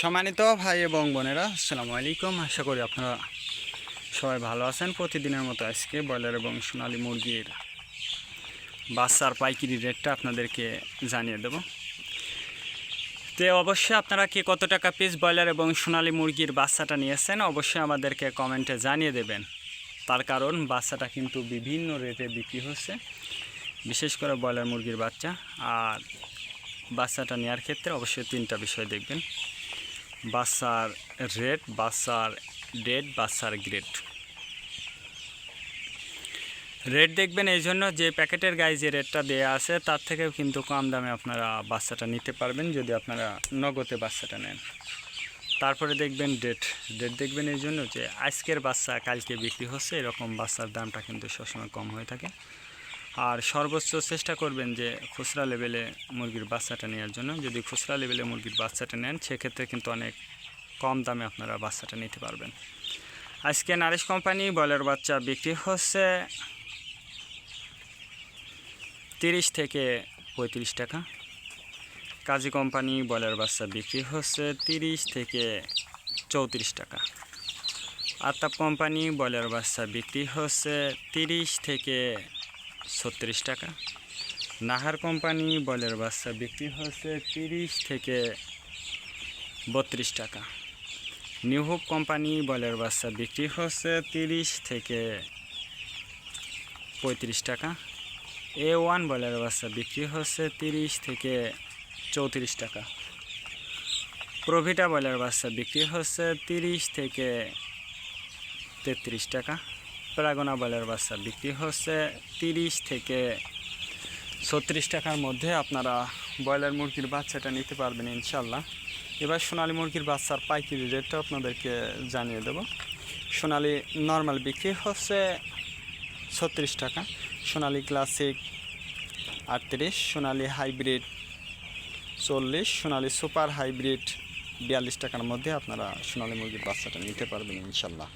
সম্মানিত ভাই এবং বোনেরা, আসসালামু আলাইকুম। আশা করি আপনারা সবাই ভালো আছেন। প্রতিদিনের মতো আজকে ব্রয়লার এবং সোনালী মুরগির বাচ্চার পাইকারি রেটটা আপনাদেরকে জানিয়ে দেব। তো অবশ্যই আপনারা কি কত টাকা পিস ব্রয়লার এবং সোনালী মুরগির বাচ্চাটা নিয়েছেন অবশ্যই আমাদেরকে কমেন্টে জানিয়ে দেবেন। তার কারণ বাচ্চাটা কিন্তু বিভিন্ন রেটে বিক্রি হচ্ছে, বিশেষ করে ব্রয়লার মুরগির বাচ্চা। আর বাচ্চাটা নেওয়ার ক্ষেত্রে অবশ্যই তিনটা বিষয় দেখবেন: বাচ্চার রেট, বাচ্চার ডেট, বাচ্চার গ্রেড। রেট দেখবেন এই জন্য যে প্যাকেটের গায়ে যে রেটটা দেওয়া আছে তার থেকেও কিন্তু কম দামে আপনারা বাচ্চাটা নিতে পারবেন যদি আপনারা নগদে বাচ্চাটা নেন। তারপরে দেখবেন ডেট দেখবেন এই জন্য যে আজকের বাচ্চা কালকে বিক্রি হচ্ছে, এরকম বাচ্চার দামটা কিন্তু সবসময় কম হয়ে থাকে। আর সর্বোচ্চ চেষ্টা করবেন যে খুচরা লেভেলে মুরগির বাচ্চাটা নেওয়ার জন্য। যদি খুচরা লেভেলে মুরগির বাচ্চাটা নেন সেক্ষেত্রে কিন্তু অনেক কম দামে আপনারা বাচ্চাটা নিতে পারবেন। আজকে নারিশ কোম্পানি ব্রয়লার বাচ্চা বিক্রি হচ্ছে 30 থেকে 35 টাকা। কাজী কোম্পানি ব্রয়লার বাচ্চা বিক্রি হচ্ছে 30 থেকে 34 টাকা। আতাপ কোম্পানি ব্রয়লার বাচ্চা বিক্রি হচ্ছে 30 থেকে 36 টাকা। নাহার কোম্পানি ব্রয়লার বাচ্চা বিক্রি হচ্ছে 30 থেকে 32 টাকা। নিউ হোপ কোম্পানি ব্রয়লার বাচ্চা বিক্রি হচ্ছে 30 থেকে 35 টাকা। A1 ব্রয়লার বাচ্চা বিক্রি হচ্ছে 30 থেকে 34 টাকা। প্রভিটা ব্রয়লার বাচ্চা বিক্রি হচ্ছে 30 থেকে 33 টাকা। প্রাগনা ব্রয়লার বাচ্চা বিক্রি হচ্ছে 30 থেকে 36 টাকার মধ্যে আপনারা ব্রয়লার মুরগির বাচ্চাটা নিতে পারবেন ইনশাল্লাহ। এবার সোনালী মুরগির বাচ্চার পাইকারি রেটটা আপনাদেরকে জানিয়ে দেব। সোনালী নর্মাল বিক্রি হচ্ছে 36 টাকা, সোনালী ক্লাসিক 38, সোনালী হাইব্রিড 40, সোনালী সুপার হাইব্রিড 42 টাকার মধ্যে আপনারা সোনালী মুরগির বাচ্চাটা নিতে পারবেন ইনশাল্লাহ।